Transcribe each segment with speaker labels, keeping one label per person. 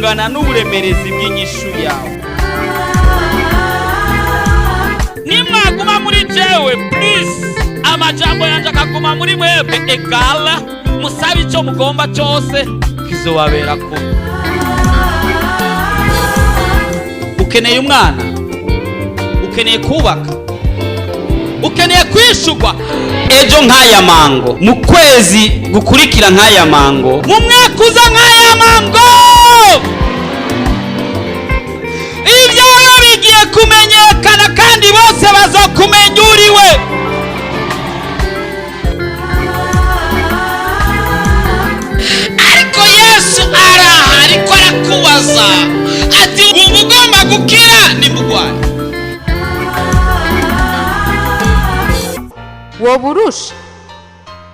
Speaker 1: kungana n'uburemerezi bw'inyishu yawe. Nimwaguma muri jewe please, amajambo yanje akaguma muri mwebwe egala, musabe ico mugomba cyose kizobabera ko. Ukeneye umwana, ukeneye kubaka, ukeneye kwishugwa ejo nk'aya mango, mu kwezi gukurikira nk'aya mango, mu mwaka uza nk'aya mango, ibyawe bigiye kumenyekana kandi bose bazokumenya uriwe. Ariko Yesu araha, ariko arakubaza ati ubu ugomba gukira nimugwane.
Speaker 2: woba urusha,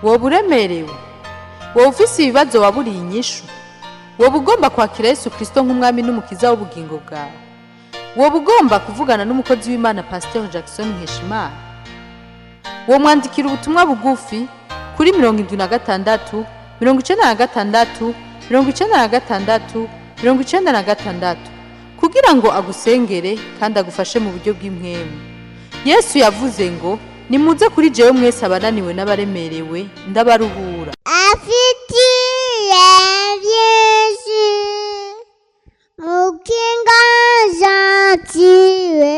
Speaker 2: woba uremerewe, woba ufise ibibazo waburiye inyishu, woba ugomba kwakira Yesu Kristo nk'umwami n'umukiza w'ubugingo bwawe, woba ugomba kuvugana n'umukozi w'Imana Pastor Jackson Nkeshimana, wo mwandikira ubutumwa bugufi kuri 76 96 96 96 kugira ngo agusengere kandi agufashe mu buryo bw'impwemu. Yesu yavuze ngo nimuze kuri jewe mwese abananiwe n'abaremerewe ndabaruhura.
Speaker 3: Afitiye Yesu mukinga zatiwe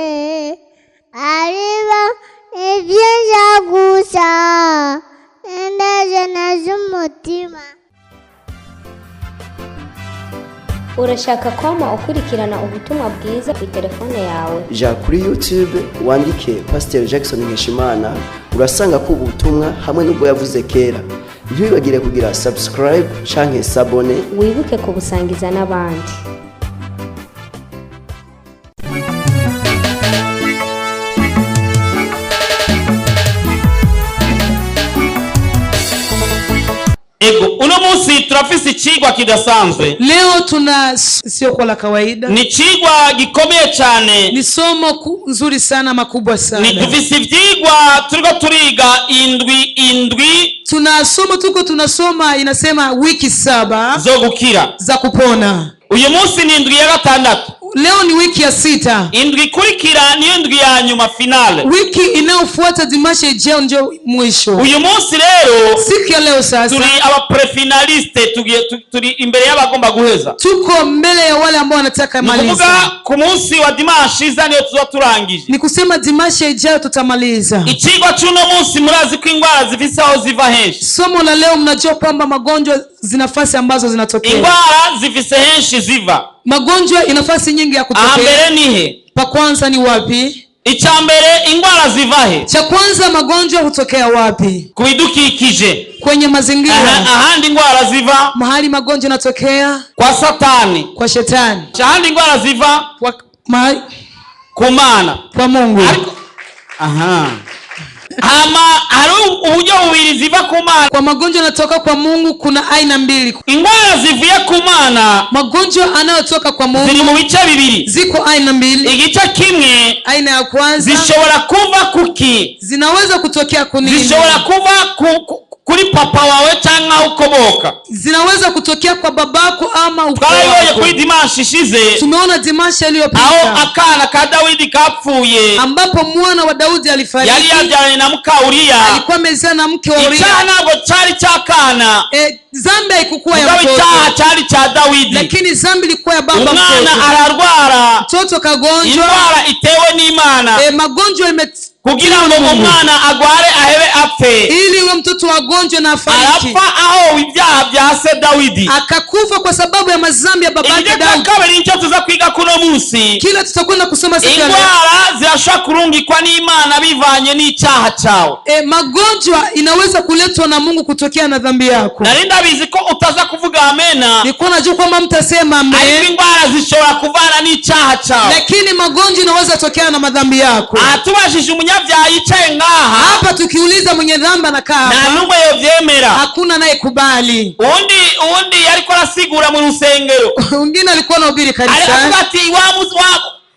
Speaker 3: ariba ibyiza gusa ndaje z'umutima.
Speaker 4: Urashaka kwama ukurikirana ubutumwa bwiza ku telefone yawe?
Speaker 5: Ja kuri YouTube wandike Pastor Jackson Nkeshimana, urasanga ko ubutumwa hamwe n'ubwo yavuze kera. Ntibibagire kugira subscribe canke s'abone,
Speaker 4: wibuke kubusangiza n'abandi.
Speaker 1: Ego, uno munsi turafise ikigwa kidasanzwe.
Speaker 6: Leo tuna sio kwa la kawaida.
Speaker 1: Ni kigwa gikomeye cyane.
Speaker 6: Ni somo nzuri sana, makubwa sana.
Speaker 1: Ni dufise ivyigwa turiko turiga indwi.
Speaker 6: Tunasoma inasema wiki 7
Speaker 1: zo gukira,
Speaker 6: za kupona.
Speaker 1: Uyu munsi ni indwi ya 6.
Speaker 6: Leo ni wiki ya 6.
Speaker 1: Indwi kurikira ni indwi ya nyuma finale.
Speaker 6: Wiki inayofuata dimashe ijao ndio mwisho.
Speaker 1: Uyu munsi rero,
Speaker 6: siku ya leo sasa,
Speaker 1: turi aba prefinaliste, turi imbere y'abagomba guheza.
Speaker 6: Tuko mbele ya wale ambao wanataka maliza.
Speaker 1: Nukuvuga ku munsi wa dimanche iza niyo tuzaturangije.
Speaker 6: Ni kusema dimashe ijao tutamaliza.
Speaker 1: Ikigwa cy'uno munsi murazi ko ingwara zifise aho ziva henshi.
Speaker 6: Somo la leo mnajua kwamba magonjwa zinafasi ambazo zinatokea.
Speaker 1: Ingwara zifise henshi ziva.
Speaker 6: Magonjwa inafasi nyingi ya kutokea.
Speaker 1: Ahambere nihe?
Speaker 6: Pa kwanza ni wapi?
Speaker 1: Ichambere ingwara zivahe?
Speaker 6: Cha kwanza magonjwa hutokea wapi?
Speaker 1: Kuidukikije.
Speaker 6: Kwenye mazingira.
Speaker 1: Ahandi ingwara ziva?
Speaker 6: Mahali magonjwa yanatokea
Speaker 1: kwa Satani.
Speaker 6: Kwa shetani.
Speaker 1: Ahandi ingwara ziva?
Speaker 6: Mahali
Speaker 1: kumana.
Speaker 6: Kwa Mungu.
Speaker 1: Hari uburyo bubiri ziva ku Mana.
Speaker 6: Kwa magonjwa yanatoka kwa Mungu kuna aina mbili.
Speaker 1: Ingwara zivuye ku Mana,
Speaker 6: magonjwa anayotoka kwa Mungu,
Speaker 1: ziri mu bice bibiri.
Speaker 6: Ziko aina mbili.
Speaker 1: Igice kimwe,
Speaker 6: aina ya kwanza,
Speaker 1: zishobora kuva kuki,
Speaker 6: zinaweza kutokea kunini,
Speaker 1: zishobora kuva kuri papa wawe cyangwa ukoboka,
Speaker 6: zinaweza kutokea kwa babako ama ukoo.
Speaker 1: Twarayoye kuri dimanche ishize,
Speaker 6: tumeona dimanche iliyopita,
Speaker 1: aho akana ka Dawidi kapfuye,
Speaker 6: ambapo mwana wa Daudi alifariki.
Speaker 1: Yari yabyaranye na muka Uriya,
Speaker 6: alikuwa amezaa na mke wa Uriya.
Speaker 1: Icyaha ntabwo cyari cyakana,
Speaker 6: zambi haikuwa ya mtoto,
Speaker 1: icyaha cyari cya Dawidi,
Speaker 6: lakini zambi ilikuwa ya baba.
Speaker 1: Umwana ararwara,
Speaker 6: mtoto kagonjwa,
Speaker 1: indwara itewe n'Imana,
Speaker 6: magonjwa
Speaker 1: kugira ngo umwana agware ahebe apfe,
Speaker 6: ili uwe mtoto wagonjwa na afariki.
Speaker 1: Arapfa aho ibyaha bya se Dawidi,
Speaker 6: akakufa kwa sababu ya mazambi ya babake Daudi.
Speaker 1: Kabiri nicyo tuza kwiga kuno munsi,
Speaker 6: kila tutakwenda kusoma siku ya leo.
Speaker 1: Ingwara zirashobora kurungikwa n'Imana bivanye n'icyaha cyawe.
Speaker 6: Magonjwa inaweza kuletwa na Mungu kutokea na dhambi yako.
Speaker 1: Nari ndabizi ko utaza kuvuga amena,
Speaker 6: niko najua kwamba mtasema amen.
Speaker 1: Ariko ingwara zishobora kuvana n'icyaha cyawe,
Speaker 6: lakini magonjwa inaweza tokea na madhambi yako.
Speaker 1: Atubashije umunyabyaha yicaye ngaha,
Speaker 6: hapa tukiuliza mwenye dhambi anakaa,
Speaker 1: na numwe yovyemera,
Speaker 6: hakuna naye kubali.
Speaker 1: Undi yariko arasigura mu rusengero,
Speaker 6: wengine alikuwa anahubiri kanisani,
Speaker 1: aravuga ati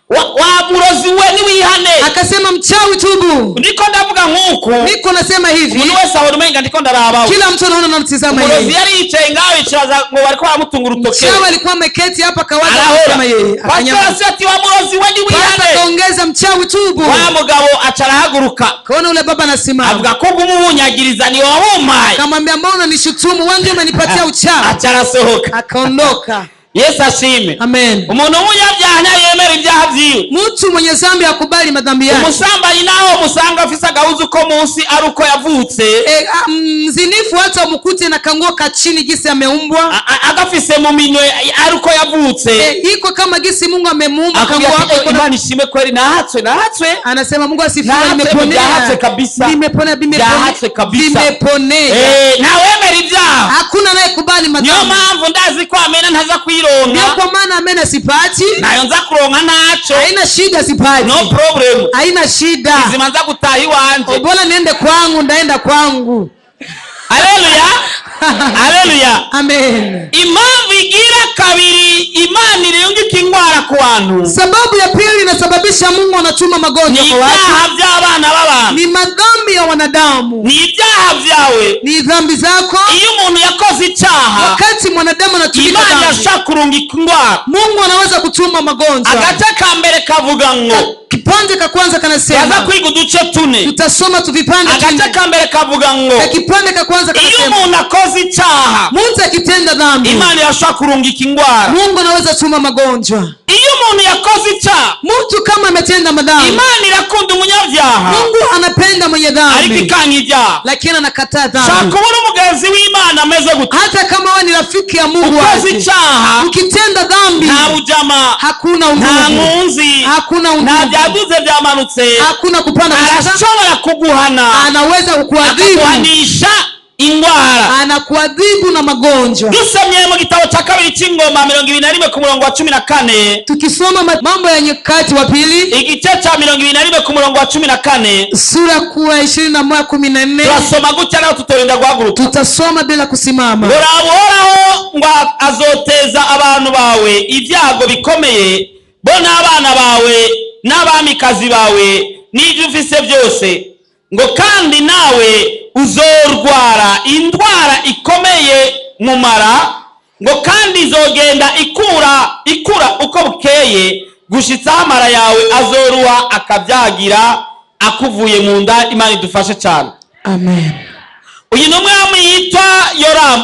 Speaker 1: wa murozi we ni wihane,
Speaker 6: akasema mchawi tubu.
Speaker 1: ndiko ndavuga nk'uku
Speaker 6: Niko nasema hivi,
Speaker 1: umuntu wese abona umenga ndiko ndarabaho.
Speaker 6: kila mtu anaona namtizama
Speaker 1: umurozi
Speaker 6: yeye.
Speaker 1: yari yicaye ngaho yiciraza ngo bariko baramutunga urutoke.
Speaker 6: Mchawi alikuwa ameketi hapa kawaza
Speaker 1: Arahora.
Speaker 6: kama yeye.
Speaker 1: Pastor ati wa murozi we ni
Speaker 6: Pastor
Speaker 1: wihane.
Speaker 6: akaongeza mchawi tubu.
Speaker 1: Wa mugabo aca arahaguruka
Speaker 6: Kaona ule baba anasimama.
Speaker 1: avuga ko gumubunyagiriza ni wahumaye.
Speaker 6: Akamwambia mbona unanishutumu? Wewe ndio umenipatia uchawi.
Speaker 1: Aca arasohoka.
Speaker 6: Akaondoka.
Speaker 1: Yesu ashime.
Speaker 6: Amen.
Speaker 1: Umuntu w'umunyabyaha ntiyemera ibyaha vyiwe.
Speaker 6: Mtu mwenye dhambi akubali madhambi yake.
Speaker 1: Umusambanyi naho musanga afise agahuzu ko munsi ari uko yavutse.
Speaker 6: Mzinifu hata umukute na kanguo kachini gisi ameumbwa.
Speaker 1: Agafise mu minwe ari uko yavutse.
Speaker 6: Iko kama gisi Mungu amemuumba kanguo hapo.
Speaker 1: Imana ishime kweli nahatswe.
Speaker 6: Anasema Mungu asifiwe,
Speaker 1: nimeponea. Nahatswe kabisa.
Speaker 6: Nimeponea.
Speaker 1: Nahatswe kabisa.
Speaker 6: Nimeponea.
Speaker 1: Nawemera ibyaha.
Speaker 6: Hakuna naye kubali madhambi.
Speaker 1: Niyo mpamvu ndazi ko amena ntaza kuyironka.
Speaker 6: Ndio kwa maana amena sipati.
Speaker 1: Nayo nza kuronka naco.
Speaker 6: Haina shida sipati.
Speaker 1: No problem.
Speaker 6: Haina shida.
Speaker 1: Izima nza gutaha iwanje.
Speaker 6: Bora niende kwangu, ndaenda kwangu.
Speaker 1: Haleluya. Haleluya.
Speaker 6: Amen.
Speaker 1: Impamvu igira kabiri Imana iriyungika ingwara ku bantu.
Speaker 6: Sababu ya pili inasababisha Mungu anatuma magonjwa kwa watu.
Speaker 1: Ni ibyaha by'abana b'abantu.
Speaker 6: Ni madhambi ya wanadamu.
Speaker 1: Ni ibyaha byawe.
Speaker 6: Ni dhambi zako.
Speaker 1: Iyo umuntu yakoze icyaha,
Speaker 6: wakati mwanadamu anatumika dhambi,
Speaker 1: Imana yashaka kurungika ingwara.
Speaker 6: Mungu anaweza kutuma magonjwa.
Speaker 1: Agace ka mbere kavuga ngo,
Speaker 6: kipande ka kwanza kanasema,
Speaker 1: yaza kwiga uduce tune.
Speaker 6: Tutasoma tuvipande tune.
Speaker 1: Agace ka mbere kavuga ngo,
Speaker 6: kipande ka kwanza kanasema,
Speaker 1: iyo umuntu akoze icyaha,
Speaker 6: mtu akitenda dhambi,
Speaker 1: Imana yashaka kurungika ingwara.
Speaker 6: Mungu anaweza tuma magonjwa.
Speaker 1: Iyo umuntu yakoze icyaha,
Speaker 6: mtu kama ametenda madhambi,
Speaker 1: Imana irakunda umunyabyaha.
Speaker 6: Mungu anapenda mwenye dhambi,
Speaker 1: ariko ikanga ibyaha,
Speaker 6: lakini anakataa dhambi.
Speaker 1: shaka kubona umugenzi w'Imana ameze gute.
Speaker 6: Hata kama wewe ni rafiki ya Mungu,
Speaker 1: ukoze icyaha,
Speaker 6: ukitenda dhambi,
Speaker 1: nta bujama,
Speaker 6: hakuna undugu,
Speaker 1: nta nkunzi,
Speaker 6: hakuna undugu,
Speaker 1: nta byaduze byamanutse,
Speaker 6: hakuna kupanda kushuka.
Speaker 1: Arashobora kuguhana,
Speaker 6: anaweza kukuadhibu,
Speaker 1: akakuhanisha ingwara,
Speaker 6: anakuadhibu na magonjwa.
Speaker 1: Dusomye mu gitabo cya kabiri cy'Ingoma 21 ku murongo wa 14.
Speaker 6: Tukisoma Mambo ya Nyakati wa pili
Speaker 1: igice cya 21 ku murongo wa 14,
Speaker 6: sura kuwa 21:14.
Speaker 1: turasoma gutya naho tutorinda guhaguruka.
Speaker 6: Tutasoma bila kusimama.
Speaker 1: Uhoraho ngo azoteza abantu bawe ibyago bikomeye, bo n'abana bawe n'abamikazi bawe n'ibyo ufise byose, ngo kandi nawe uzorwara indwara ikomeye mu mara, ngo kandi izogenda ikura uko bukeye, gushitsaho amara yawe azoruha akabyagira akuvuye mu nda. Imana idufashe cyane.
Speaker 6: Amen.
Speaker 1: Uyu ni umwami yitwa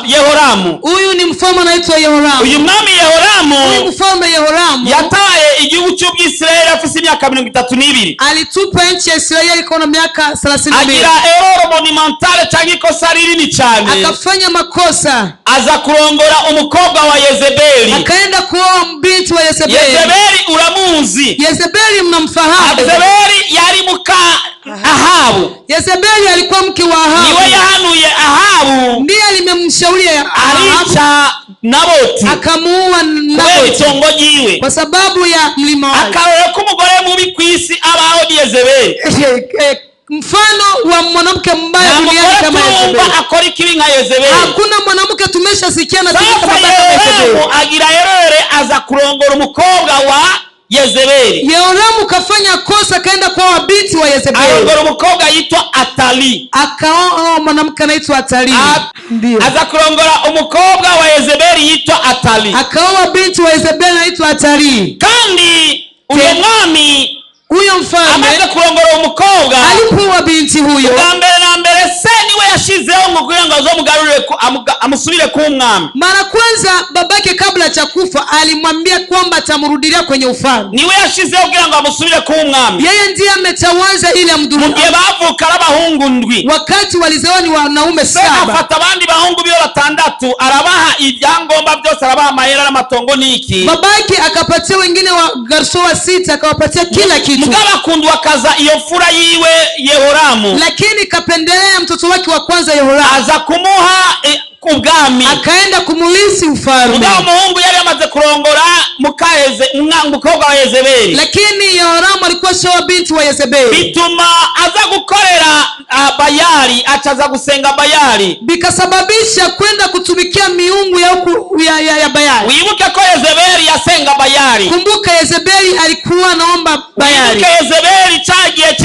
Speaker 1: Yehoramu.
Speaker 6: Huyu ni mfalme anaitwa Yehoramu.
Speaker 1: Uyu mwami Yehoramu,
Speaker 6: huyu mfalme Yehoramu
Speaker 1: yataye igihugu cy'Ubwisirayeli afise imyaka 32.
Speaker 6: Alitupa nchi ya Israeli kwa miaka 32.
Speaker 1: Agira erreur monumentale cyangwa ikosa rinini cyane.
Speaker 6: Akafanya makosa.
Speaker 1: Aza kurongora umukobwa wa Yezebeli.
Speaker 6: Akaenda kuoa binti wa Yezebeli.
Speaker 1: Yezebeli uramuzi?
Speaker 6: Yezebeli mnamfahamu?
Speaker 1: Yezebeli yari muka Ahabu.
Speaker 6: Yezebeli alikuwa mke wa Ahabu.
Speaker 1: Niwe yahanuye Ahabu.
Speaker 6: Ndiye alimemshauri Ahabu.
Speaker 1: Alicha Naboti.
Speaker 6: Akamuua Naboti. Kwa sababu ya mlima wake.
Speaker 1: Akaroya ko umugore mubi kwisi abaho ni Yezebeli.
Speaker 6: Mfano wa mwanamke mbaya duniani kama Yezebeli.
Speaker 1: Akora ikibi nka Yezebeli.
Speaker 6: Hakuna mwanamke tumeshasikia na
Speaker 1: kama Yezebeli. Agira erreur aza kurongora umukobwa wa Yezebeli.
Speaker 6: Yehoramu kafanya kosa, kaenda kwa binti wa Yezebeli.
Speaker 1: Arongora umukobwa yitwa Atali.
Speaker 6: Akaoa mwanamke anaitwa Atali.
Speaker 1: Ndio. Aza kurongora umukobwa wa Yezebeli yitwa Atali.
Speaker 6: Akaoa binti wa Yezebeli anaitwa Atali.
Speaker 1: Kandi uyo mwami,
Speaker 6: huyo mfalme
Speaker 1: amaze kurongora umukobwa,
Speaker 6: alipoa binti huyo,
Speaker 1: mbere na mbere se niwe yashizeho ngo kugira ngo azomugarurire amusubire ku mwami.
Speaker 6: Mara kwanza babake kabla cha kufa alimwambia kwamba atamrudilia kwenye ufalme.
Speaker 1: Niwe yashizeho kugira ngo amusubire ku mwami.
Speaker 6: Yeye ndiye ametawaza ili amdhuru.
Speaker 1: Mugihe bavuka abahungu ndwi,
Speaker 6: wakati walizewa ni wanaume 7,
Speaker 1: afata abandi bahungu biyo 6, arabaha ibyangombwa byose, arabaha mahera n'amatongo niki.
Speaker 6: Babake akapatia wengine wa garso wa 6, akawapatia kila kitu.
Speaker 1: Mugaba kundwa kaza iyo fura yiwe Yehoramu,
Speaker 6: lakini kapendelea mtoto wake wa kwanza Yehoramu.
Speaker 1: Aza kumuha ubwami.
Speaker 6: akaenda kumulisi ufalme.
Speaker 1: Mugabo umuhungu yari yamaze kurongora umukobwa wa Yezebeli,
Speaker 6: Lakini Yehoramu alikuwa shawa binti wa Yezebeli,
Speaker 1: bituma aza gukorera Bayali, acaza gusenga Bayali,
Speaker 6: bikasababisha kwenda kutumikia miungu ya Bayali.
Speaker 1: wibuke ko Yezebeli yasenga Bayali.
Speaker 6: Kumbuka Yezebeli alikuwa anaomba Bayali.
Speaker 1: Wibuke Yezebeli cagiye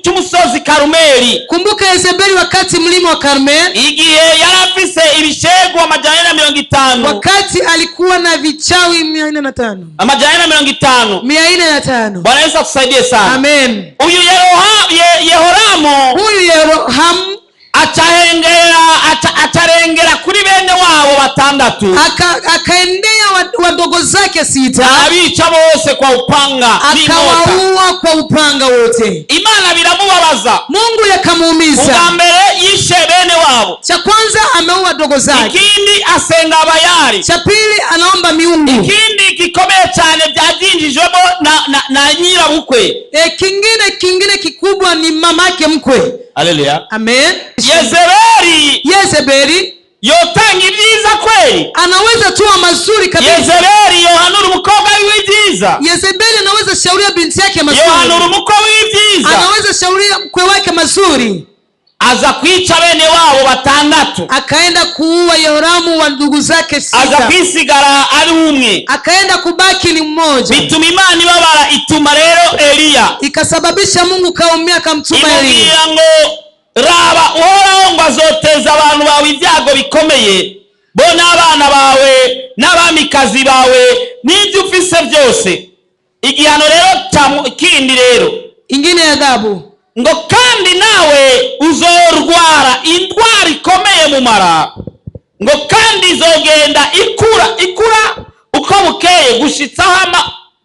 Speaker 1: cy'umusozi Karumeli.
Speaker 6: Kumbuka Yezebeli wakati mlima wa Karmeli,
Speaker 1: igihe yari afise ibishegwa 450,
Speaker 6: wakati alikuwa na vichawi 405.
Speaker 1: 450. Bwana Yesu akusaidie sana.
Speaker 6: Amen.
Speaker 1: Huyu Yehoramu atarengera kuri bene wabo batandatu,
Speaker 6: akaendea wadogo zake 6,
Speaker 1: abica bose kwa upanga,
Speaker 6: akawaua kwa upanga wote.
Speaker 1: Imana biramubabaza,
Speaker 6: Mungu yakamuumiza.
Speaker 1: ubwa mbere yishe bene wabo,
Speaker 6: Cha kwanza ameua wadogo zake,
Speaker 1: ikindi asenga Bayali,
Speaker 6: cha pili anaomba miungu,
Speaker 1: ikindi gikomeye cyane byajinjijwemo na nyirabukwe,
Speaker 6: kingine kikubwa ni mamake mkwe.
Speaker 1: Haleluya.
Speaker 6: Amen.
Speaker 1: Yezebeli yotanga ibyiza kweli,
Speaker 6: anaweza tuwa mazuri kabisa.
Speaker 1: Yezebeli yohanura umukobwa w'ibyiza,
Speaker 6: Yezebeli anaweza shauria binti yake mazuri,
Speaker 1: yohanura umukwe w'ibyiza,
Speaker 6: anaweza shauria mkwe wake mazuri.
Speaker 1: aza kwica bene wabo batandatu,
Speaker 6: akaenda kuua Yehoramu wa ndugu zake 6,
Speaker 1: aza kwisigara ari umwe,
Speaker 6: akaenda kubaki ni mmoja.
Speaker 1: bituma Imana ibabara, ituma rero Eliya,
Speaker 6: ikasababisha Mungu kaumia, akamtuma Eliya,
Speaker 1: imubwira ngo raba uhoraho ngo azoteza abantu bawe ibyago bikomeye, bo n'abana bawe n'abamikazi bawe n'ibyo ufise byose. Igihano rero kindi rero
Speaker 6: ingine ya adhabu,
Speaker 1: ngo kandi nawe uzorwara indwara ikomeye mu mara, ngo kandi izogenda ikura uko bukeye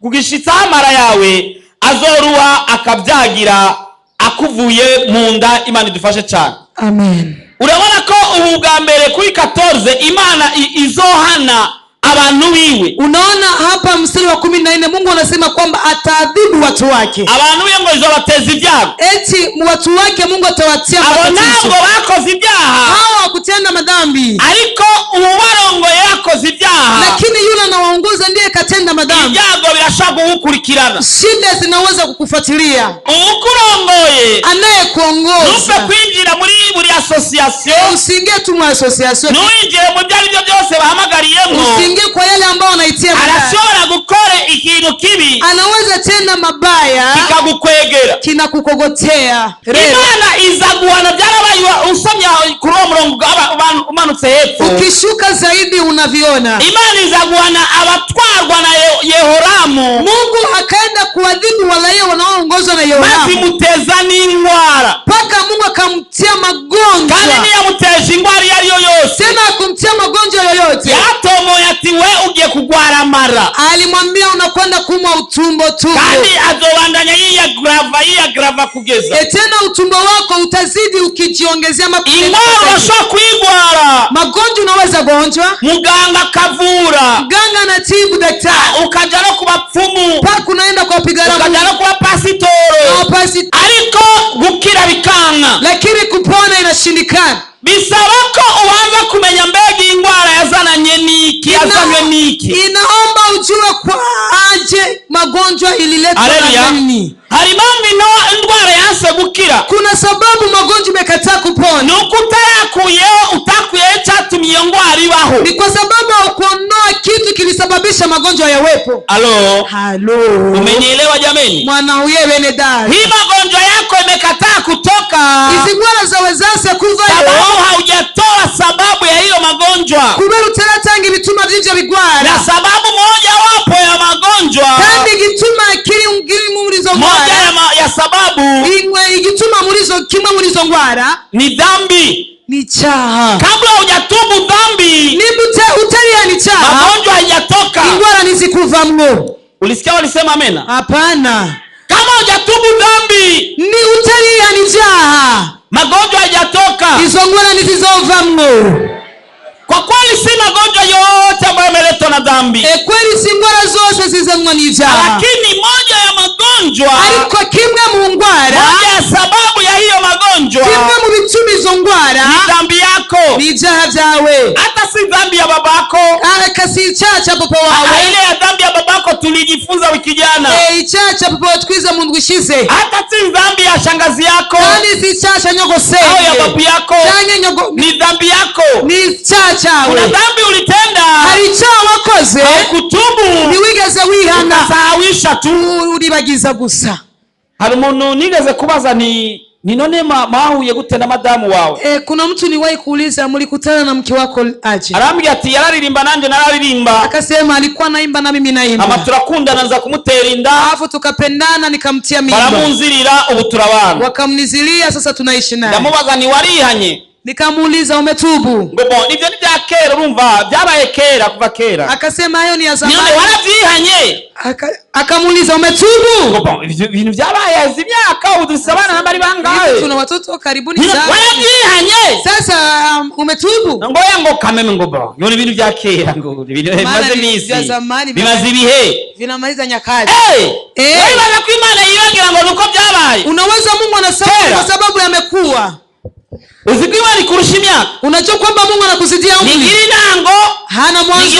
Speaker 1: gushitsaho amara yawe azoruha akabyagira akuvuye mu nda. Imana idufashe cyane.
Speaker 6: Amen.
Speaker 1: Urabona ko ubu bwa mbere kuri 14 Imana izohana abantu biwe.
Speaker 6: Unaona hapa mstari wa 14 Mungu anasema kwamba ataadhibu watu wake.
Speaker 1: Abantu biwe ngo izobateza ibyago.
Speaker 6: Eti watu wake Mungu atawatia
Speaker 1: matatizo. Abo ntabwo bakoze ibyaha,
Speaker 6: hao kutenda madhambi,
Speaker 1: ariko uwarongo yakoze ibyaha,
Speaker 6: lakini yule anawaongoza ndiye katenda madhambi.
Speaker 1: Ibyago birashaka kukurikirana,
Speaker 6: shida zinaweza kukufuatilia.
Speaker 1: Ukurongoye
Speaker 6: anayekuongoza
Speaker 1: nupe kwinjira muri buri association,
Speaker 6: usingie tu mu association,
Speaker 1: nuinjire mu byari byo byose bahamagariyemo,
Speaker 6: usingie kwa yale ambao wanaitia mbaya.
Speaker 1: Arashobora gukora ikintu kibi,
Speaker 6: anaweza tenda mabaya,
Speaker 1: kikagukwegera,
Speaker 6: kinakukogotea.
Speaker 1: Imana izaguhana. Byarabaye usomya kuri uwo murongo umanutse hepfo,
Speaker 6: ukishuka zaidi unaviona
Speaker 1: Imana izaguhana abatwarwa na Yehoramu.
Speaker 6: Mungu akaenda kuadhibu wale wanaoongozwa na Yehoramu,
Speaker 1: basi muteza n'indwara,
Speaker 6: paka Mungu akamtia magonjwa,
Speaker 1: kandi niyamuteje indwara iyo yose,
Speaker 6: tena akumtia magonjwa yoyote.
Speaker 1: yatomoye ati we ugiye kugwara mara,
Speaker 6: alimwambia unakwenda kumwa utumbo,
Speaker 1: kandi azobandanya yiyagrava kugeza,
Speaker 6: tena utumbo wako utazidi ukijiongezea
Speaker 1: indwara urashobora kuyigwara,
Speaker 6: magonjwa unaweza gonjwa,
Speaker 1: muganga kavura,
Speaker 6: mganga anatibu, daktari,
Speaker 1: ukaja no kubapfumu,
Speaker 6: paka unaenda kwa pigana,
Speaker 1: ukaja no kuba pasitoro, ariko gukira bikanga,
Speaker 6: lakini kupona inashindikana.
Speaker 1: Bisaba ko ubanza kumenya mbega indwara yazananye niki, yazanywe niki.
Speaker 6: Inaomba ujue kwa aje magonjwa ililetwa na nini.
Speaker 1: Hari mambo indwara yanse gukira,
Speaker 6: kuna sababu magonjwa imekataa kupona.
Speaker 1: Nuko utakuye cyatumye iyo ndwara ibaho,
Speaker 6: ni kwa sababu ukuondoa kitu kilisababisha magonjwa yawepo. Halo,
Speaker 1: umenielewa jameni?
Speaker 6: Mwana huye bene dai,
Speaker 1: hii magonjwa yako imekataa kutoka,
Speaker 6: izi ndwara zawezase kuvayo,
Speaker 1: sababu haujatoa sababu ya hiyo magonjwa,
Speaker 6: kubera utaratangi bituma byinja bigwara,
Speaker 1: na sababu moja wapo ya magonjwa,
Speaker 6: kandi gituma kiri muri zo ndwara,
Speaker 1: moja ya sababu
Speaker 6: ingwe igituma kimwe muri zo ndwara
Speaker 1: ni dhambi,
Speaker 6: ni cyaha.
Speaker 1: Kabla hujatubu dhambi,
Speaker 6: utaria ni cyaha,
Speaker 1: magonjwa hayajatoka,
Speaker 6: indwara nizikuvamwo.
Speaker 1: Ulisikia walisema amena?
Speaker 6: Hapana.
Speaker 1: Kama hujatubu dhambi,
Speaker 6: ni utaria ni cyaha,
Speaker 1: magonjwa hayajatoka,
Speaker 6: izo ndwara nizizovamwo.
Speaker 1: Kwa kweli si magonjwa yote ambayo yameletwa na dhambi,
Speaker 6: kweli si ndwara zose zizanwa ni cyaha,
Speaker 1: lakini moja ya magonjwa magonjwa,
Speaker 6: ariko kimwe mu ndwara,
Speaker 1: moja ya sababu ya hiyo magonjwa
Speaker 6: kimwe mu bituma izo ndwara
Speaker 1: ni dhambi yako,
Speaker 6: ni ibyaha byawe.
Speaker 1: hata si dhambi ya babako.
Speaker 6: Kasi icyaha cya papa wawe,
Speaker 1: Ile ya dhambi ya babako tulijifunza wiki jana.
Speaker 6: icyaha cya papa wawe twize mu ndwi ishize,
Speaker 1: Hata si dhambi ya shangazi yako
Speaker 6: kandi si icyaha cya
Speaker 1: au ya
Speaker 6: nyogosenge
Speaker 1: babu yako, ni dhambi yako.
Speaker 6: ni icyaha cyawe.
Speaker 1: Kuna dhambi ulitenda,
Speaker 6: Hari icyaha wakoze
Speaker 1: haukutubu,
Speaker 6: ntiwigeze wihana,
Speaker 1: ukasahawisha tu.
Speaker 6: uribagiza gusa.
Speaker 1: Hari umuntu nigeze kubaza ni none mwahuye gute na madamu wawe?
Speaker 6: Kuna mtu niwahi kuuliza mlikutana na mke wako aje?
Speaker 1: Arambwira ati yararirimba nanje nararirimba.
Speaker 6: Akasema alikuwa naimba na mimi naimba.
Speaker 1: Ama turakundana nza kumutera inda.
Speaker 6: Alafu tukapendana nikamtia mimba.
Speaker 1: Baramunzirira ubu turabana.
Speaker 6: Wakamnizilia sasa tunaishi naye.
Speaker 1: Ndamubaza ni warihanye?
Speaker 6: Nikamuuliza umetubu?
Speaker 1: Ngobo nivyo ni bya kera urumva byabaye kera kuva kera.
Speaker 6: Akasema hayo ni ya zamani.
Speaker 1: None waravyihanye?
Speaker 6: Akamuuliza umetubu?
Speaker 1: Ngobo ibintu byabaye imyaka ubu dusabana nambari bangahe?
Speaker 6: Tuna watoto karibuni sana.
Speaker 1: Waravyihanye?
Speaker 6: Sasa umetubu?
Speaker 1: Ngoya ngo kameme ngobo. Yone ibintu bya kera ngo ibintu bimaze misi. Bimaze ibihe.
Speaker 6: Vinamaliza nyakati.
Speaker 1: Wewe kwa Imana yibagira ngo nuko byabaye.
Speaker 6: Unaweza Mungu anasema kwa sababu yamekuwa.
Speaker 1: Uzikiwa ni kurusha imyaka.
Speaker 6: Unajua kwamba Mungu anakuzidia umri.
Speaker 1: Nigiri nango
Speaker 6: hana mwanzo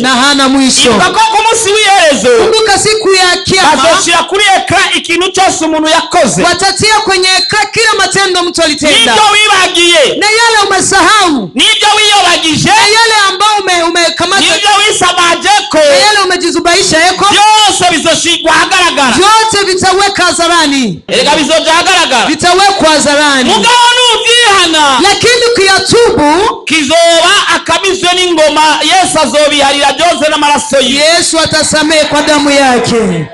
Speaker 6: na hana mwisho.
Speaker 1: Ibuka ko ku munsi w'iherezo,
Speaker 6: kumbuka siku ya kiyama,
Speaker 1: bazoshira kuri ekra ikintu cyose umuntu yakoze.
Speaker 6: Watatia kwenye ekra kila matendo mtu alitenda.
Speaker 1: Nibyo wibagiye
Speaker 6: na yale umesahau,
Speaker 1: nibyo wiyobagije,
Speaker 6: na yale ambao umekamata,
Speaker 1: nibyo wisabajeko,
Speaker 6: na yale umejizubaisha yeko,
Speaker 1: byose bizoshigwa hagaragara.
Speaker 6: Vyote vitaweka hadharani.
Speaker 1: Erega bizoja hagaragara,
Speaker 6: vitawekwa hadharani.
Speaker 1: Mugabo nuvyihana,
Speaker 6: lakini ukiyatubu
Speaker 1: kizoba akabizwe n'ingoma. Yesu azobiharira byose n'amaraso ye.
Speaker 6: Yesu atasamehe kwa damu yake.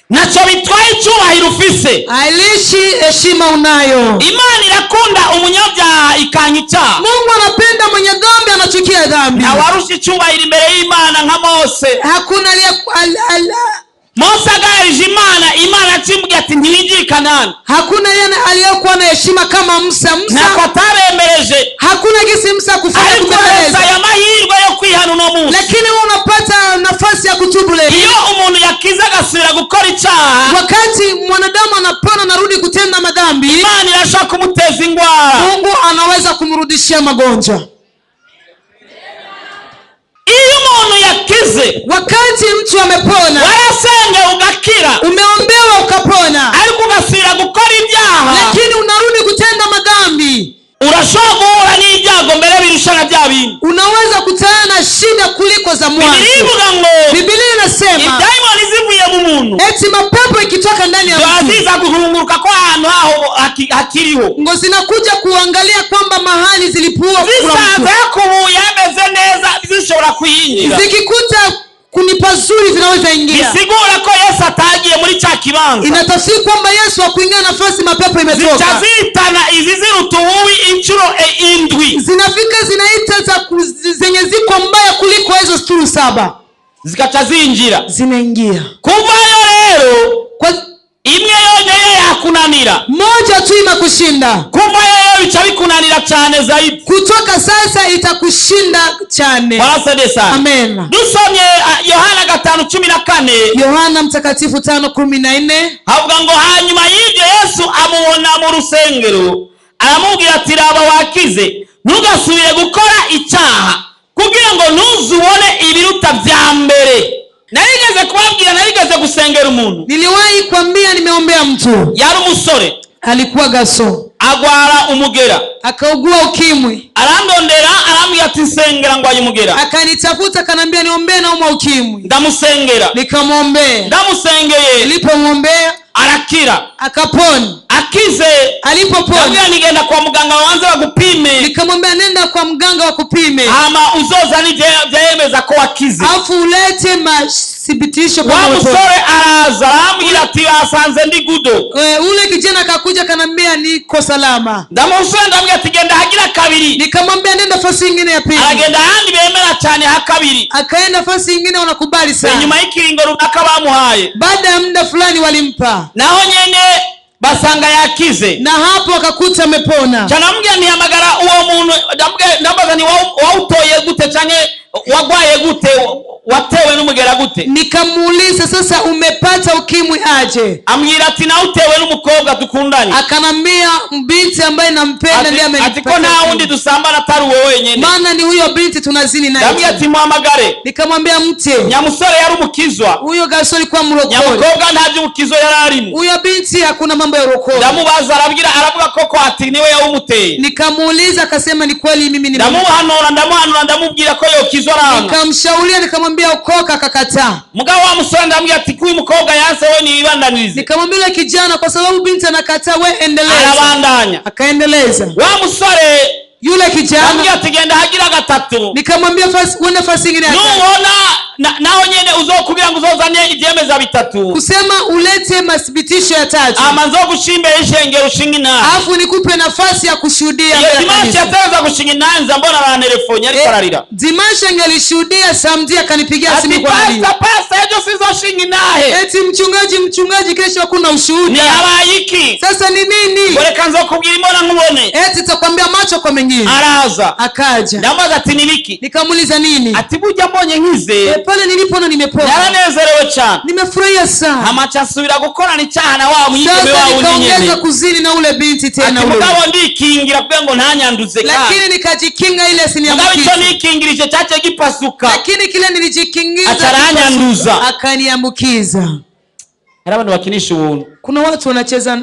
Speaker 1: Nacho bitwaye icyubahiro ufise,
Speaker 6: ailishi heshima unayo.
Speaker 1: Imana irakunda umunyabyaha ikanga icyaha.
Speaker 6: Mungu anapenda mwenye dhambi, anachukia dhambi.
Speaker 1: Awarusha icyubahiro imbere y'Imana nka Mose.
Speaker 6: Hakuna
Speaker 1: Mose agarije Imana acimbwiye ati ntiyinjire Kanani.
Speaker 6: Hakuna yeye aliyekuwa na heshima kama Musa.
Speaker 1: Nako ataremereje.
Speaker 6: Hakuna gisi Musa kufanya kubeleza.
Speaker 1: Ariko amahirwe yo kwihana uno munsi.
Speaker 6: Lakini unapata nafasi ya kutubu leo.
Speaker 1: Iyo umuntu yakiza agasubira gukora icyaha,
Speaker 6: wakati mwanadamu anapona narudi kutenda madhambi,
Speaker 1: Imana irashaka kumuteza ingwara.
Speaker 6: Mungu anaweza kumrudishia magonjwa.
Speaker 1: Iyo umuntu yakize,
Speaker 6: wakati mtu amepona,
Speaker 1: warasenge ugakira,
Speaker 6: umeombewa ukapona,
Speaker 1: ariko ugasubira gukora ibyaha,
Speaker 6: lakini unarudi kutenda madhambi,
Speaker 1: urashobora guhura n'ibyago mbere birushana bya bindi.
Speaker 6: Unaweza kutana na shida kuliko za mwanzo. Biblia inasema
Speaker 1: idaimoni zivuye mu muntu,
Speaker 6: eti mapepo ikitoka ndani ya mtu
Speaker 1: ziza guhunguruka kwa ahantu aho hakiriho,
Speaker 6: ngo zinakuja kuangalia kwamba mahali zilipua,
Speaker 1: zisanze yakubuye ameze neza, zishobora kuyinjira.
Speaker 6: Zikikuta kuni pazuri zinaweza ingia.
Speaker 1: Bisigura ko Yesu atagiye muri cya kibanza.
Speaker 6: Inatafsiri kwamba Yesu hakuingia nafasi mapepo imetoka.
Speaker 1: Zitazitana izi zirutuwi inchuro indwi.
Speaker 6: Zinafika zinaita za zenye ziko mbaya kuliko hizo sturu 7.
Speaker 1: Zikacha zinjira.
Speaker 6: Zinaingia.
Speaker 1: Kuvayo rero
Speaker 6: kwa
Speaker 1: imwe yonyeye yakunanira.
Speaker 6: Moja tu imekushinda.
Speaker 1: Kuvayo bica bikunanira cyane zaidi.
Speaker 6: Kutoka sasa itakushinda cyane.
Speaker 1: Barasede sana.
Speaker 6: Amen.
Speaker 1: Dusomye Yohana 5:14.
Speaker 6: Yohana mtakatifu 5:14.
Speaker 1: Havuga ngo hanyuma y'ibyo Yesu amubona mu rusengero, aramubwira ati raba wakize, ntugasubire gukora icyaha kugira ngo ntuzubone ibiruta bya mbere. Narigeze kubabwira, narigeze gusengera umuntu.
Speaker 6: Niliwahi kuambia nimeombea mtu.
Speaker 1: Yari umusore.
Speaker 6: Alikuwa gaso.
Speaker 1: Agwara umugera.
Speaker 6: Akaugua ukimwi.
Speaker 1: Arandondera arambwira ati nsengera ngo ayumugera.
Speaker 6: Akanitafuta kanambia niombee na ukimwi.
Speaker 1: Ndamusengera.
Speaker 6: Nikamwombea.
Speaker 1: Ndamusengeye.
Speaker 6: Nilipomwombea
Speaker 1: arakira.
Speaker 6: Akapona.
Speaker 1: Akize
Speaker 6: alipopona,
Speaker 1: ndabwira nigenda kwa muganga wanze bagupime.
Speaker 6: Nikamwambia nenda kwa mganga wakupime.
Speaker 1: Hama uzoza ni byemeza ko wakize.
Speaker 6: Afu ulete mathibitisho
Speaker 1: kwa wa musore araza arambwira ati basanze ndi gudo.
Speaker 6: Ule kijana akakuja kanambia niko salama.
Speaker 1: Ndamusore ndabwira ati genda hagira kabiri.
Speaker 6: Nikamwambia nenda fasi nyingine ya pili.
Speaker 1: Aragenda handi bemera cyane ha kabiri.
Speaker 6: Akaenda fasi nyingine wanakubali sana.
Speaker 1: Nyuma y'ikiringo runaka bamuhaye.
Speaker 6: Baada ya muda fulani walimpa.
Speaker 1: Naho nyene basanga yakize.
Speaker 6: Na hapo akakuta amepona.
Speaker 1: Chanamubwira ntihamagara uwo muntu, ndambaza ni wautoye gute canke wagwaye gute, watewe n'umugera gute?
Speaker 6: Nikamuuliza, sasa umepata ukimwi aje?
Speaker 1: Ambwira ati na utewe n'umukobwa dukundanye.
Speaker 6: Akanambia binti ambaye nampenda ndiye amenipata.
Speaker 1: Ati ko nta wundi dusambana atari wowe wenyene.
Speaker 6: Maana ni huyo binti tunazini naye.
Speaker 1: Ndambia ati muhamagare.
Speaker 6: Nikamwambia mte.
Speaker 1: Nyamusore yari umukizwa.
Speaker 6: Huyo gasore alikuwa mrokole.
Speaker 1: Nyamukobwa ntaje ubukizo yari arimo.
Speaker 6: Huyo binti hakuna mambo ya urokole.
Speaker 1: Ndamubaza aravuga koko ati niwe yawumuteye.
Speaker 6: Nikamuuliza akasema ni kweli mimi ni.
Speaker 1: Ndamuhanura ndamubwira ko yokizwa aranga.
Speaker 6: Nikamshauria nikamwambia ukoka, akakataa.
Speaker 1: Mugabo wa musore ndambia ati kuyi mukobwa yanse we ni ibandanirize.
Speaker 6: Nikamwambia kijana, kwa sababu binti anakataa, we endeleza.
Speaker 1: Arabandanya.
Speaker 6: Akaendeleza.
Speaker 1: Wa musore
Speaker 6: yule kijana
Speaker 1: ndambia ati genda hagira gatatu.
Speaker 6: Nikamwambia wenda fasi nyingine.
Speaker 1: Nuona naho nyene uzokubira ngo uzozanye ivyemeza bitatu.
Speaker 6: Kusema ulete mathibitisho ya tatu.
Speaker 1: Ama nzogushimbe ishengero ushinga inama.
Speaker 6: Alafu nikupe nafasi ya kushuhudia.
Speaker 1: Dimanche ataweza kushinga inama, mbona banatelefoni ariko ararira.
Speaker 6: Dimanche angelishuhudia, samedi akanipigia simu kwa nini.
Speaker 1: Pasta ejo sizoshinga nahe.
Speaker 6: Eti mchungaji kesho hakuna ushuhuda.
Speaker 1: Ni abayiki.
Speaker 6: Sasa ni nini?
Speaker 1: Bore kanzo kubwira mbona nkubone.
Speaker 6: Eti takwambia macho kwa mengine.
Speaker 1: Araza.
Speaker 6: Akaja.
Speaker 1: Ndamaza ati nibiki.
Speaker 6: Nikamuuliza nini?
Speaker 1: Ati burya mbonye nkize.
Speaker 6: Pale nilipona nimepona.
Speaker 1: Yaranezerewe cyane.
Speaker 6: Nimefurahia sana.
Speaker 1: Amacha asubira gukora ni cyane na wa mwigeme wa unyene.
Speaker 6: Nikaongeza kuzini na ule binti tena ule.
Speaker 1: Mugabo ndikingira kugira ngo ntanyanduze kandi.
Speaker 6: Lakini nikajikinga ile siniambukize.
Speaker 1: Mugabo ico nikingirije cyace gipasuka.
Speaker 6: Lakini kile nilijikingiza
Speaker 1: acharanyanduza
Speaker 6: akaniambukiza.
Speaker 1: Era abantu bakinisha ubuntu.
Speaker 6: Kuna watu wanachezesha.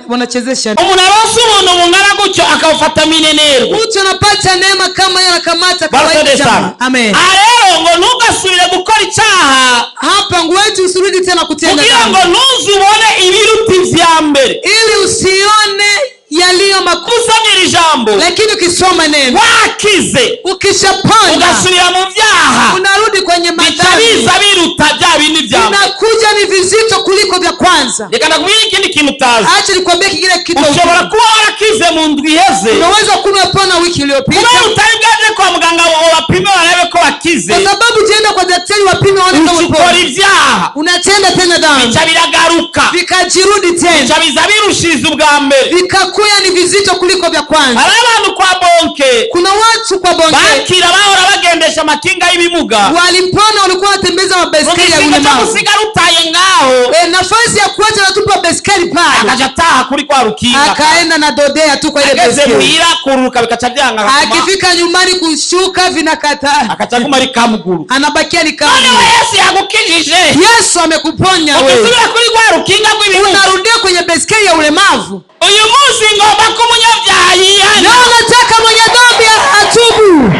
Speaker 1: Umuntu aronse ubuntu bungana gutyo akawufata minenerwa.
Speaker 6: Mtu anapata neema kama yeye anakamata kawaida. Amen.
Speaker 1: Arero ngo ntugasubire gukora icyaha.
Speaker 6: Hapa ngwetu usirudi tena kutenda
Speaker 1: dhambi. Kugira ngo ntuzubone ibiruti vya mbere.
Speaker 6: Ili usione yaliyo makosa
Speaker 1: ni jambo.
Speaker 6: Lakini ukisoma neno
Speaker 1: wakize
Speaker 6: ukishapona
Speaker 1: ugasubira mu byaha
Speaker 6: unarudi kwenye madhambi.
Speaker 1: Bitabiza biruta bya bindi vya mbere.
Speaker 6: Inakuja ni vizito kuliko vya kwanza.
Speaker 1: Rekana kubiri ikindi kintu utazi.
Speaker 6: Acha nikwambie kile kitu.
Speaker 1: Ushobora kuba warakize mu ndwi iheze.
Speaker 6: Unaweza kunywa pona wiki iliyopita.
Speaker 1: Kuba utayibwaje kwa muganga wapime wanabe ko wakize.
Speaker 6: Kwa sababu jenda kwa daktari wapime waone kama upo.
Speaker 1: Ukora ivyaha.
Speaker 6: Unatenda tena dhambi.
Speaker 1: Bica biragaruka.
Speaker 6: Vikajirudi tena.
Speaker 1: Bica biza birushiriza ubwa mbere.
Speaker 6: Vikakuya ni vizito kuliko vya kwanza.
Speaker 1: Hari abantu kwa bonke.
Speaker 6: Kuna watu kwa bonke.
Speaker 1: Bakira bahora bagendesha makinga y'ibimuga.
Speaker 6: Walipona walikuwa watembeza mabaiskeli ya ulemavu.
Speaker 1: Kusigara utaye ngaho.
Speaker 6: Nafasi ya kuacha natupa baiskeli pale.
Speaker 1: Akajataha kuri kwa rukinga.
Speaker 6: Akaenda na dodea tu kwa ile baiskeli.
Speaker 1: Akazemira kuruka bikacavyanga.
Speaker 6: Akifika nyumbani kushuka vinakataa.
Speaker 1: Akachaguma ari kamuguru.
Speaker 6: Anabakia ni kamuguru.
Speaker 1: Nani Yesu yakukijije?
Speaker 6: Yesu amekuponya wewe.
Speaker 1: Ukisubira kuri kwa rukinga rw'ibimuga.
Speaker 6: Unarudia kwenye baiskeli ya ulemavu.
Speaker 1: Uyu munsi ngomba kumunyabyaha yihana.
Speaker 6: Leo nataka mwenye dhambi atubu.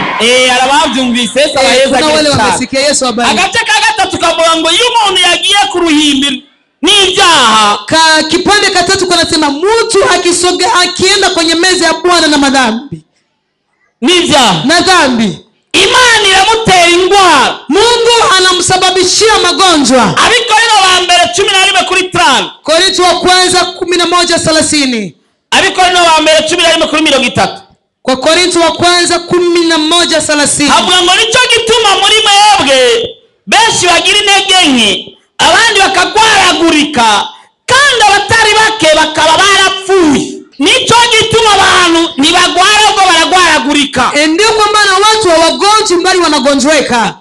Speaker 1: Arabavyumvise saba Yesu
Speaker 6: akita. Kuna wale wamesikia Yesu habari.
Speaker 1: Agace ka gatatu kavuga ngo iyo umuntu yagiye ku ruhimbi n'ibyaha.
Speaker 6: Kipande katatu kunasema mtu akienda kwenye meza ya Bwana na madhambi.
Speaker 1: N'ibyaha.
Speaker 6: Na dhambi.
Speaker 1: Imana iramutera indwara.
Speaker 6: Mungu anamsababishia magonjwa.
Speaker 1: Abikorino ba mbere 11 kuri 30.
Speaker 6: Korinto wa kwanza 11:30.
Speaker 1: Abikorino ba mbere 11 kuri 30.
Speaker 6: Kwa Korinto wa kwanza 11:30.
Speaker 1: Havuga ngo nicyo gituma muri mwebwe benshi bagira intege nke, abandi bakagwaragurika, kandi abatari bake bakaba barapfuye. Nicyo gituma abantu ntibagwara ubwo baragwaragurika.
Speaker 6: Ndio kwa maana watu hawagonjwi mbali wanagonjweka.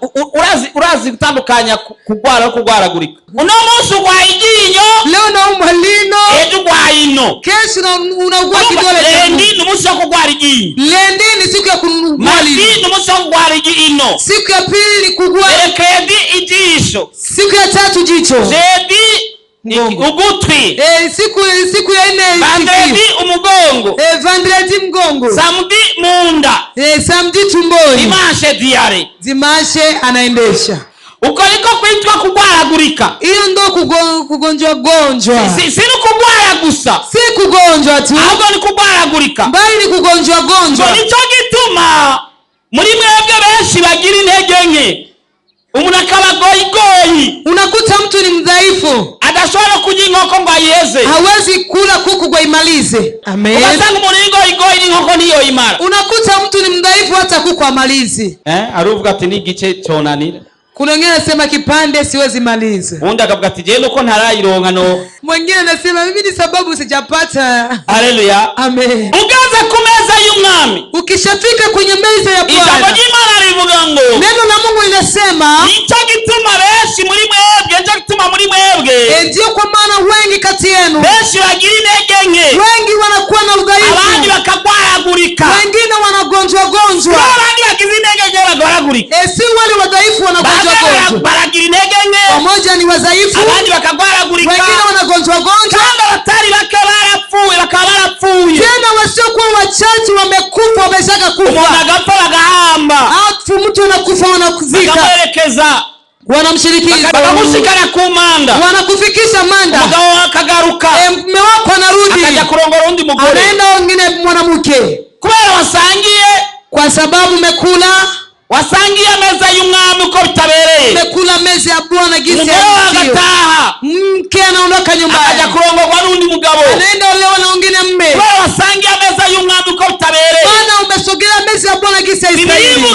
Speaker 1: Urazi gutandukanya kugwara no kugwaragurika. Uno munsi ugwaye iryinyo,
Speaker 6: leo naumwa lino,
Speaker 1: ejo ugwaye ino.
Speaker 6: Kesho unaugua kidole.
Speaker 1: Lendi ni umunsi wo kugwara iryinyo.
Speaker 6: Lendi ni siku ya kugwara lino.
Speaker 1: Ni umunsi wo kugwara ino.
Speaker 6: Siku ya pili kugwara.
Speaker 1: Kredi ijisho.
Speaker 6: Siku ya tatu jicho.
Speaker 1: Jedi ugutwi.
Speaker 6: Siku ya 4
Speaker 1: Vendredi umugongo.
Speaker 6: Vendredi mgongo.
Speaker 1: Samedi munda.
Speaker 6: Samedi tumboni.
Speaker 1: Dimanche diare.
Speaker 6: Dimanche anaendesha.
Speaker 1: Uko liko kuitwa kugwaragurika.
Speaker 6: Hiyo ndo kugonjwa gonjwa.
Speaker 1: Si kugwara gusa.
Speaker 6: Si kugonjwa tu.
Speaker 1: Ahubwo ni kugwaragurika.
Speaker 6: Mbali ni kugonjwa gonjwa.
Speaker 1: So nico gituma muri mwebwe benshi bagira intege nke. Umuntu akaba goyigoyi.
Speaker 6: Unakuta mtu ni mdhaifu.
Speaker 1: Adashobora kurya inkoko ngo ayeze.
Speaker 6: Hawezi kula kuku ngo imalize. Amen.
Speaker 1: Ugasanga umuntu goyigoyi n'inkoko niyo imara.
Speaker 6: Unakuta mtu ni mdhaifu hata kuku amalize.
Speaker 1: Aruvuga ati ni igice cyonanira.
Speaker 6: Kuna wengine anasema kipande siwezi maliza.
Speaker 1: Undi akavuga ati je nuko ntarayironka no.
Speaker 6: Mwingine anasema mimi ni sababu sijapata.
Speaker 1: Haleluya.
Speaker 6: Amen.
Speaker 1: Ugaze ku meza y'umwami.
Speaker 6: Ukishafika kwenye meza ya Bwana.
Speaker 1: Ijambo ry'Imana rivuga ngo
Speaker 6: neno la Mungu linasema
Speaker 1: nicyo gituma benshi muri mwebwe, nicyo gituma muri mwebwe.
Speaker 6: Ndio kwa maana wengi kati yenu.
Speaker 1: Benshi bagira intege nke.
Speaker 6: Wengi wanakuwa na udhaifu.
Speaker 1: Abandi bakagwaragurika.
Speaker 6: Wengine wanagonjwa.
Speaker 1: Abandi bagize intege nke bagwaragurika.
Speaker 6: Si wale wadhaifu wanagonjwa.
Speaker 1: Baragira intege nke.
Speaker 6: Pamoja ni wadhaifu.
Speaker 1: Abandi bakagwaragurika.
Speaker 6: Wengine wanagonjwa.
Speaker 1: Kama batari barapfuye.
Speaker 6: Tena wasiokuwa wachache wamekufa, wameshaka kufa.
Speaker 1: Umuntu agapfa bagahamba.
Speaker 6: Mtu anakufa wanakuzika.
Speaker 1: Bakamwerekeza.
Speaker 6: Wanamshirikisha.
Speaker 1: Bakamushikana ku manda.
Speaker 6: Wanakufikisha manda.
Speaker 1: Umugabo akagaruka.
Speaker 6: Mume wako anarudi.
Speaker 1: Akaja kurongora undi mugore.
Speaker 6: Anaenda wengine mwanamke.
Speaker 1: Kubera wasangiye.
Speaker 6: Kwa sababu umekula.
Speaker 1: Wasangiye meza y'umwami uko bitabereye.
Speaker 6: Umekula meza ya Bwana gisi ya
Speaker 1: mkeo.
Speaker 6: Mke anaondoka nyumbani.
Speaker 1: Akaja kurongorwa n'undi mugabo.
Speaker 6: Anaenda olewa na wengine mme.
Speaker 1: Kubera wasangiye meza y'umwami uko bitabereye.
Speaker 6: Bwana umesogea meza ya Bwana gisi ya Israeli.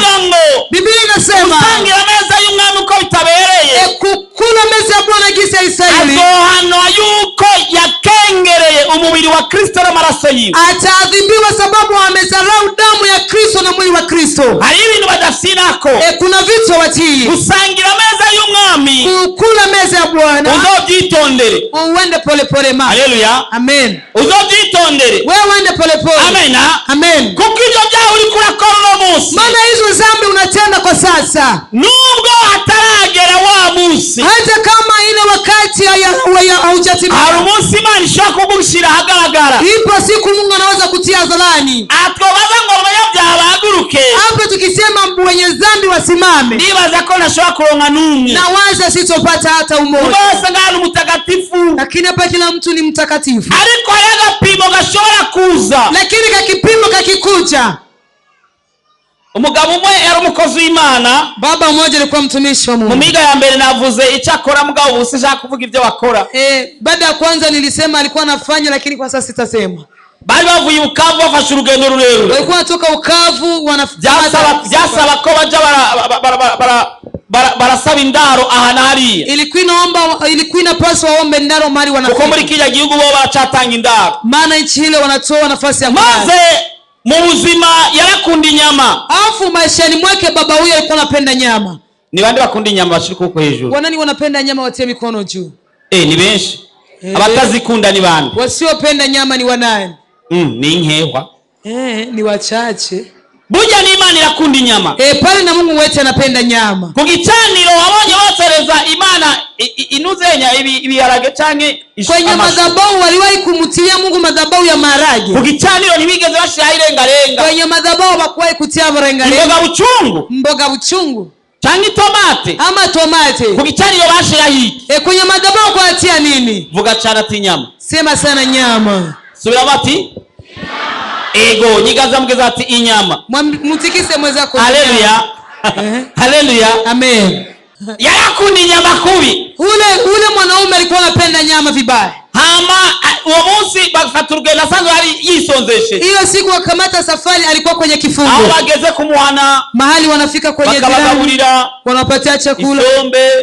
Speaker 6: Biblia inasema
Speaker 1: wasangira meza y'umwami uko bitabereye.
Speaker 6: Kukula meza ya Bwana gisi ya Israeli.
Speaker 1: Azohanwa yuko yakengereye umubiri wa Kristo n'amaraso yiwe.
Speaker 6: Ataadhibiwa sababu amezarau damu ya Kristo na mwili wa Kristo.
Speaker 1: Hari ibintu badasinako.
Speaker 6: Kuna vitu watii.
Speaker 1: Usangira meza y'umwami.
Speaker 6: Kukula meza ya Bwana.
Speaker 1: Uzobyitondere.
Speaker 6: Uende pole pole ma.
Speaker 1: Haleluya.
Speaker 6: Amen.
Speaker 1: Uzobyitondere.
Speaker 6: Wewe uende pole pole.
Speaker 1: Amen.
Speaker 6: Amen.
Speaker 1: Kuko ibyo byawe uri kurakora uno munsi.
Speaker 6: Maana hizo zambi unatenda kwa sasa.
Speaker 1: Nubwo hataragera wa munsi.
Speaker 6: Hata kama ile wakati haujatimia.
Speaker 1: Hari umunsi Imana ishaka kugushira ahagaragara.
Speaker 6: Ipo siku Mungu anaweza kutia hadharani.
Speaker 1: Atwabaza ngo abanyabyaha bahaguruke.
Speaker 6: Hapo tukisema wenye dhambi wasimame.
Speaker 1: Nibaza ko nashobora kuronka n'umwe.
Speaker 6: Na waza sitopata hata umoja.
Speaker 1: Bose ngana mutagatifu.
Speaker 6: Lakini hapa kila mtu ni mtakatifu.
Speaker 1: Ariko agapimo gashobora kuza.
Speaker 6: Lakini kakipimo kakikuja.
Speaker 1: Umugabo umwe yari umukozi w'Imana.
Speaker 6: Baba mmoja alikuwa mtumishi wa Mungu.
Speaker 1: Mu miga ya mbere navuze icyo akora mugabo ubu sishaka kuvuga ibyo bakora.
Speaker 6: Baada ya kwanza nilisema alikuwa anafanya, lakini kwa sasa sitasema.
Speaker 1: Bari bavuye Bukavu bafashe urugendo rurerure.
Speaker 6: Walikuwa natoka Bukavu
Speaker 1: byasaba ko baja barasaba indaro ahana hariya.
Speaker 6: Ilikuwa inapaswa waombe ndaro mali wanafika.
Speaker 1: Kuko muri kija gihugu bo baracatanga indaro.
Speaker 6: Maana nchi ile wanatoa nafasi ya
Speaker 1: maze mu buzima yarakunda inyama.
Speaker 6: Alafu maishani mwake baba huyo alikuwa anapenda nyama.
Speaker 1: Ni bande bakunda inyama bashirika uko hejuru.
Speaker 6: Wanani wanapenda nyama watie mikono juu.
Speaker 1: Ni benshi. Abatazikunda ni bande.
Speaker 6: Wasiopenda nyama ni wanani?
Speaker 1: Ni inkehwa.
Speaker 6: Ni wachache.
Speaker 1: Burya ni Imana irakunda inyama.
Speaker 6: Pale na Mungu wetu anapenda nyama.
Speaker 1: Ku gicaniro wabonye bosereza Imana inuzenya ibiharage canke
Speaker 6: kwenye madhabahu waliwahi kumutilia Mungu madhabahu ya maharage.
Speaker 1: Ku gicaniro ntibigeze bashira irengarenga.
Speaker 6: Kwenye madhabahu bakuwahi kutia marengarenga.
Speaker 1: Mboga buchungu canke tomate
Speaker 6: ama tomate.
Speaker 1: Ku gicaniro bashira hiki.
Speaker 6: Kwenye madhabahu kwatia nini?
Speaker 1: Vuga cyane ati nyama.
Speaker 6: Sema sana nyama.
Speaker 1: Subira bati ego nyigaza mugeza ati inyama.
Speaker 6: Mutikise mwezako.
Speaker 1: Haleluya. Haleluya.
Speaker 6: Amen.
Speaker 1: Yarakunda inyama kubi.
Speaker 6: Ule mwanaume alikuwa anapenda nyama vibaya.
Speaker 1: Hama uwo munsi bafata urugendo asanzwe ari yisonzeshe.
Speaker 6: Hiyo siku wakamata safari alikuwa kwenye kifungo.
Speaker 1: Aho bageze kumuhana.
Speaker 6: Mahali wanafika kwenye jirani. Wanapatia chakula.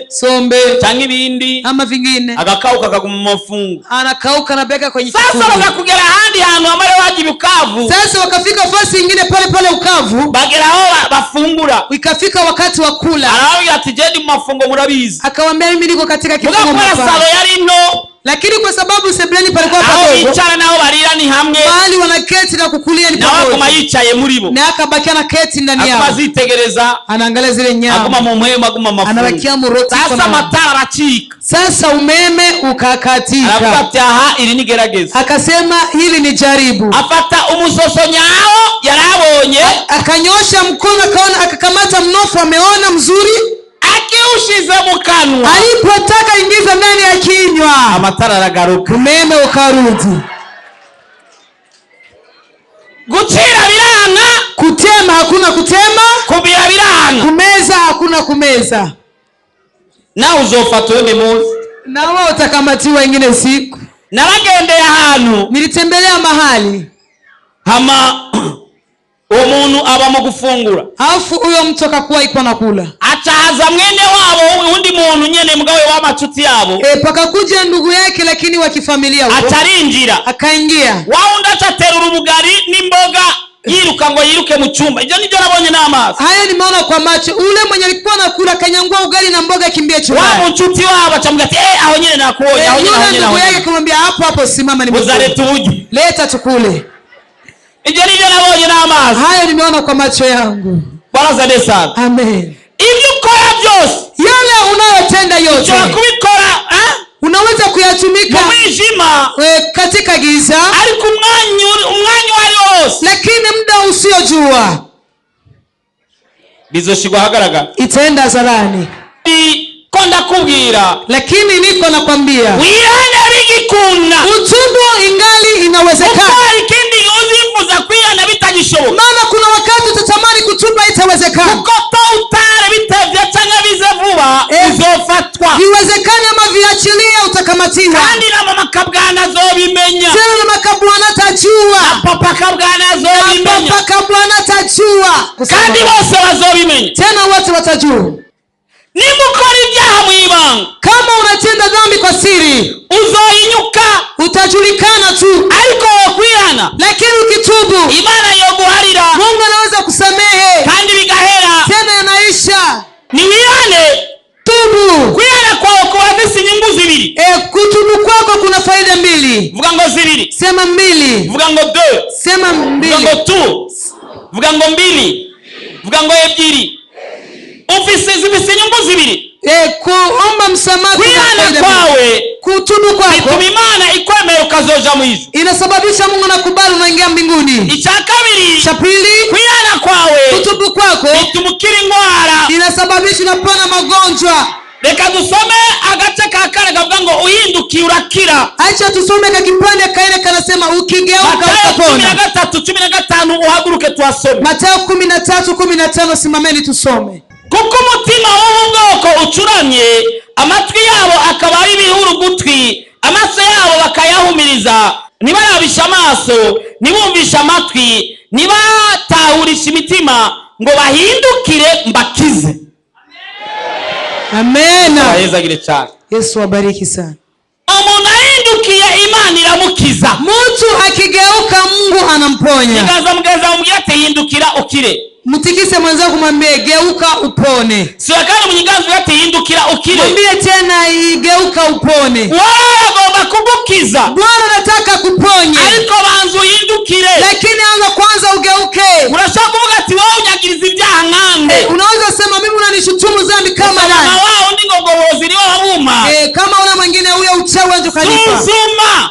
Speaker 6: Sombe.
Speaker 1: Changi bindi.
Speaker 6: Ama vingine.
Speaker 1: Agakauka kaguma mu mafungu.
Speaker 6: Anakauka na beka kwenye kifungo.
Speaker 1: Sasa wakakugera handi hanu amale waji Bukavu.
Speaker 6: Sasa wakafika fasi nyingine pale Bukavu.
Speaker 1: Bagera aho bafungura.
Speaker 6: Ikafika wakati wa kula.
Speaker 1: Arawi ati jendi mu mafungo murabizi.
Speaker 6: Akamwambia mimi niko katika kifungo.
Speaker 1: Mugakora salo yari no.
Speaker 6: Lakini kwa sababu sebleni palikuwa padogo.
Speaker 1: Bicara nao barira ni hamwe.
Speaker 6: Mahali wanaketi na kukulia ni pamoja.
Speaker 1: Na wako mayicaye muri bo.
Speaker 6: Na akabakia na keti ndani yao.
Speaker 1: Akazitegereza.
Speaker 6: Anaangalia zile nyama.
Speaker 1: Aguma mu mwema aguma mafungu.
Speaker 6: Anabakia muroti.
Speaker 1: Sasa matara aracika.
Speaker 6: Sasa umeme ukakatika.
Speaker 1: Akapata aha ili ni gerageza.
Speaker 6: Akasema hili ni jaribu.
Speaker 1: Afata umusoso nyao yarabonye.
Speaker 6: Akanyosha mkono akaona, akakamata mnofu ameona mzuri.
Speaker 1: Akiushize mu kanwa.
Speaker 6: Alipotaka ingiza ndani ya kinywa.
Speaker 1: Amatara aragaruka.
Speaker 6: Umeme ukarudi.
Speaker 1: Gucira biranga.
Speaker 6: Kutema hakuna kutema.
Speaker 1: Kubira biranga.
Speaker 6: Kumeza hakuna kumeza.
Speaker 1: Na uzofata wende muzi.
Speaker 6: Na wewe utakamatiwa ingine siku.
Speaker 1: Naragendeye ahantu.
Speaker 6: Nilitembelea mahali.
Speaker 1: Hama umuntu aba mu gufungura
Speaker 6: alafu huyo mtu akakuwa iko nakula.
Speaker 1: acahaza mwene wabo undi muntu nyene mgawe w'amacuti yabo
Speaker 6: Pakakuja ndugu yake lakini wa kifamilia huko.
Speaker 1: atarinjira
Speaker 6: Akaingia.
Speaker 1: wawundi acaterura ubugari n'imboga yiruka ngo yiruke mu cyumba. Ibyo nibyo nabonye n'amaso.
Speaker 6: Haya nimeona kwa macho. Ule mwenye alikuwa anakula kanyangua ugali na mboga kimbia chumbani.
Speaker 1: Wa mchuti wao achamwambia ati aho nyene nakuonya aho nyene
Speaker 6: ndugu yake kumwambia hapo simama
Speaker 1: uzale tuji.
Speaker 6: Leta tukule.
Speaker 1: Ibyo nibyo nabonye n'amaso.
Speaker 6: Haya nimeona kwa macho yangu.
Speaker 1: Baraza desa.
Speaker 6: Amen.
Speaker 1: Ibyo ukora byose
Speaker 6: yale unayotenda yote
Speaker 1: kubikora
Speaker 6: unaweza kuyatumika
Speaker 1: mwijima
Speaker 6: katika giza
Speaker 1: ariko umwanya wose
Speaker 6: lakini muda usiojua
Speaker 1: bizoshigwa hagaragara
Speaker 6: itaenda hadharani.
Speaker 1: Ko ndakubwira
Speaker 6: lakini niko nakwambia
Speaker 1: wihane bigikunda
Speaker 6: utubu ingali inawezekana.
Speaker 1: Ukari kindi uzifuza kwihana bitagishoboka.
Speaker 6: Maana kuna wakati utatamani kutuba itawezekana.
Speaker 1: Kuko utare bitavya cyangwa bizavuba uzofatwa.
Speaker 6: Iwezekane ama viachilia utakamatiwa.
Speaker 1: Kandi na mama kabwana zobimenya.
Speaker 6: Tena na makabwana tajua.
Speaker 1: Na papa kabwana zobimenya.
Speaker 6: Na papa kabwana tajua.
Speaker 1: Kandi bose bazobimenya.
Speaker 6: Tena wote watajua.
Speaker 1: Nimukora ibyaha mwibanga.
Speaker 6: Kama unatenda dhambi kwa siri
Speaker 1: uzoinyuka
Speaker 6: utajulikana tu.
Speaker 1: Ariko kwihana
Speaker 6: lakini ukitubu
Speaker 1: Imana yoguharira.
Speaker 6: Mungu anaweza kusamehe.
Speaker 1: Kandi bigahera.
Speaker 6: Tena yanaisha.
Speaker 1: Ni wihane.
Speaker 6: Tubu.
Speaker 1: Kwihana kwao kuafisi nyungu zibiri.
Speaker 6: Kutubu kwako kuna faida mbili.
Speaker 1: Vuga ngo zibiri.
Speaker 6: Sema mbili.
Speaker 1: Vuga ngo 2.
Speaker 6: Sema mbili.
Speaker 1: Vuga ngo 2. Vuga ngo mbili. Vuga ngo ebyiri. Ufise nyungu zibiri.
Speaker 6: Kuomba msamaha
Speaker 1: kwihana kwawe
Speaker 6: kutubu kwako
Speaker 1: bituma Imana ikwemera ukazoja mu ijuru.
Speaker 6: Inasababisha Mungu nakubali unaingia mbinguni.
Speaker 1: Icya kabiri
Speaker 6: cha pili
Speaker 1: kwihana kwawe
Speaker 6: kutubu kwako
Speaker 1: bituma ukira indwara.
Speaker 6: Inasababisha unapona magonjwa.
Speaker 1: Reka dusome agace ka kane kavuga ngo uhindukiye urakira.
Speaker 6: Acha tusome ka kipande kaene kanasema ukigeuka utapona.
Speaker 1: Mathayo 13:15 uhaguruke tuasome.
Speaker 6: Mathayo 13:15 simameni tusome.
Speaker 1: Kuko umutima w'ubwoko ucuramye amatwi yabo akaba ari bihuru gutwi amaso yabo bakayahumiriza nibarabisha amaso nibumvisha amatwi nibatahurisha imitima ngo bahindukire mbakize.
Speaker 6: Amen.
Speaker 1: Ayezagire cyane.
Speaker 6: Yesu wabariki sana.
Speaker 1: Umuntu ahindukiye Imana iramukiza.
Speaker 6: Mtu akigeuka Mungu anamponya.
Speaker 1: Igaza mugeza umubwira ati hindukira ukire.
Speaker 6: Mtikise mwenzako mwambie geuka upone.
Speaker 1: Sio kana mnyingazi ati hindukira ukire.
Speaker 6: Mwambie tena igeuka upone.
Speaker 1: Wewe agomba kugukiza.
Speaker 6: Bwana anataka kuponya.
Speaker 1: Ariko banzu hindukire.
Speaker 6: Lakini anza kwanza ugeuke.
Speaker 1: Unashaka kuvuga ati wewe unyagiriza ibyaha ngande.
Speaker 6: Unaweza sema mimi unanishutumu dhambi kama nani?
Speaker 1: Na wao ndi ngogobozi ni wao uma.
Speaker 6: Kama una mwingine huyo uchawi wangu kalipa.
Speaker 1: Suma.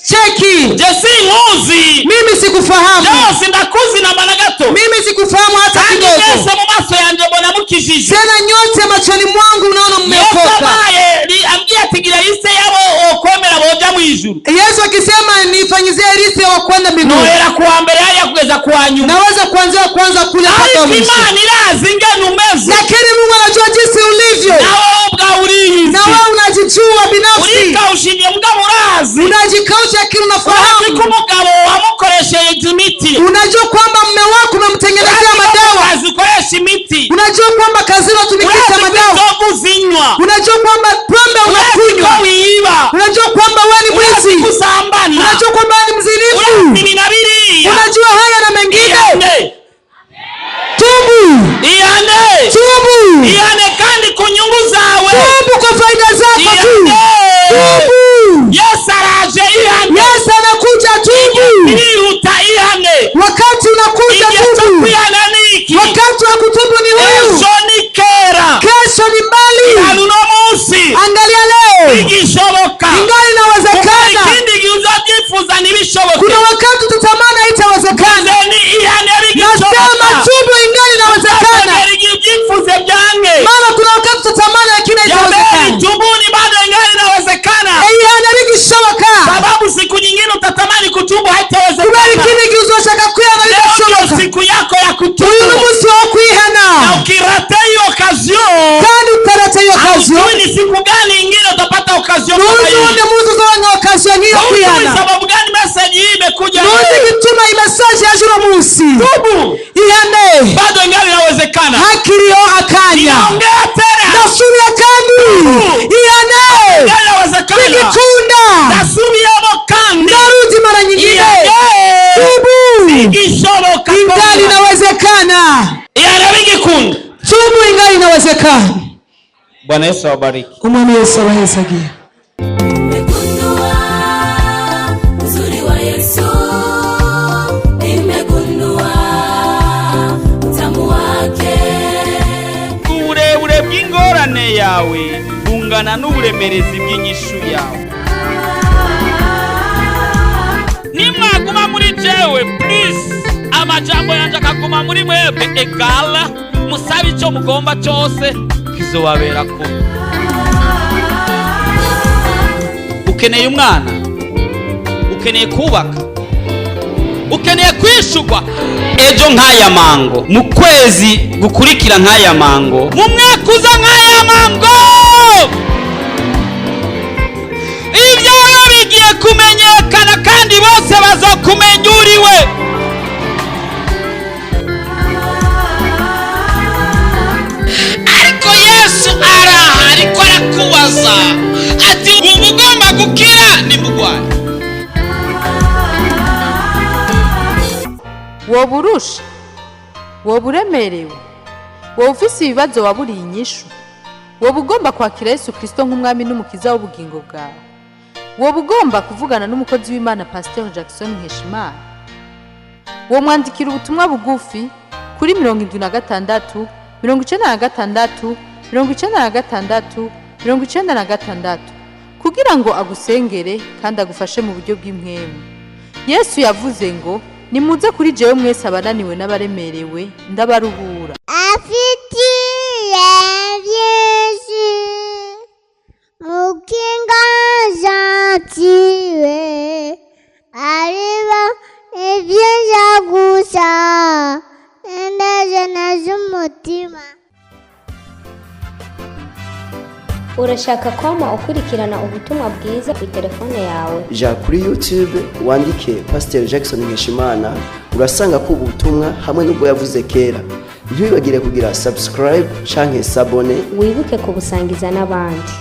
Speaker 6: Cheki.
Speaker 1: Jesi nguzi.
Speaker 6: Mimi sikufahamu.
Speaker 1: Leo sindakuzi na managato.
Speaker 6: Mimi sikufahamu hata kidogo.
Speaker 1: Yesu mu maso yanje mbona mukijije.
Speaker 6: Tena nyote machoni mwangu unaona mmeokoka.
Speaker 1: Yesu ambia atigira liste yabo okwemera boja mu ijuru.
Speaker 6: Yesu akisema nifanyizie liste wa kwenda mbinguni.
Speaker 1: Noera kuwa mbere haya kugeza kwa nyuma.
Speaker 6: Naweza kuanzia kwanza kule mpaka mwisho.
Speaker 1: Imani lazinga numeze.
Speaker 6: Lakini Mungu anajua jinsi ulivyo.
Speaker 1: Na wewe ubgaurizi.
Speaker 6: Na wewe unajijua binafsi.
Speaker 1: Ulika ushindie mgaburazi.
Speaker 6: Unajikausha kile unafahamu.
Speaker 1: Umugabo wamukoresheje imiti.
Speaker 6: Unajua kwamba mume wako umemtengenezea madawa.
Speaker 1: Azikoresha imiti.
Speaker 6: Unajua kwamba kazi unatumikisha madawa. Unajua kwamba pombe unakunywa. Unajua kwamba wewe ni mwizi. Unajua kwamba wewe ni mzinifu. Unajua haya na mengine. Tubu. Tubu.
Speaker 1: Kandi kunyungu zawe.
Speaker 6: Tubu kwa faida zako tu. Tubu. Yesu anakuja tubu. Wakati unakuja tubu. Wakati wa kutubu ni huyu. Kesho ni mbali. Angalia leo. Ingali inawezekana. Kuna wakati utatamani haitawezekana. Nasema tubu ingali inawezekana. Maana kuna wakati utatamani lakini haitawezekana.
Speaker 1: Sababu siku nyingine utatamani kutubu haitawezekana. Siku yako ya kutubu. Na ukirata hiyo occasion. Ni siku gani nyingine utapata occasion kama hiyo? Sababu gani message hii imekuja leo? Tubu. bado ingali inawezekana.
Speaker 6: hakiriyo akanya
Speaker 1: Ninaongea tena.
Speaker 6: ndasubira kandi iyane
Speaker 1: Ingali inawezekana.
Speaker 6: bigikunda
Speaker 1: Ndasubiramo kandi.
Speaker 6: ndarudi mara nyingine
Speaker 1: Iyane.
Speaker 6: tubu
Speaker 1: Igishoboka.
Speaker 6: ingali inawezekana
Speaker 1: Iyane bigikunda.
Speaker 6: tubu ingali inawezekana.
Speaker 1: Bwana Yesu awabariki.
Speaker 6: Umwami Yesu abahezagiye.
Speaker 7: Nimegundua uzuri wa Yesu, nimegundua utamu wake.
Speaker 1: Uburebure bw'ingorane yawe bungana n'uburemerezi bw'inyishu yawe. Nimwaguma muri jewe please, amajambo yanje akaguma muri mwebwe egala, musabe icyo mugomba cyose kizobabera ko. Ukeneye umwana, ukeneye kubaka, ukeneye kwishugwa ejo nk'aya mango, mu kwezi gukurikira nk'aya mango, mu mwaka uza nk'aya mango, ibyawe bigiye kumenyekana kandi bose bazokumenya uriwe. Ariko Yesu araha, ariko arakubaza ati ubu ugomba gukira ni mugwayi.
Speaker 2: woba urusha, woba uremerewe, woba ufise ibibazo waburiye inyishu, woba ugomba kwakira Yesu Kristo nk'umwami n'umukiza w'ubugingo bwawe, woba ugomba kuvugana n'umukozi w'Imana Pasteur Jackson Nkeshimana, womwandikira ubutumwa bugufi kuri 76 96 96 96 kugira ngo agusengere kandi agufashe mu buryo bw'impwemu. Yesu yavuze ngo nimuze kuri jewe mwese abananiwe n'abaremerewe ndabaruhura.
Speaker 3: afitiye byinshi mu kiganza cyiwe, areba ibyiza gusa indazana z'umutima.
Speaker 4: Urashaka kwama ukurikirana ubutumwa bwiza kuri telefone yawe?
Speaker 5: ja kuri YouTube wandike Pasteur Jackson Nkeshimana, urasanga ko ubutumwa hamwe n'ubwo yavuze kera. Ntibibagire kugira subscribe canke sabone,
Speaker 4: Wibuke kubusangiza n'abandi.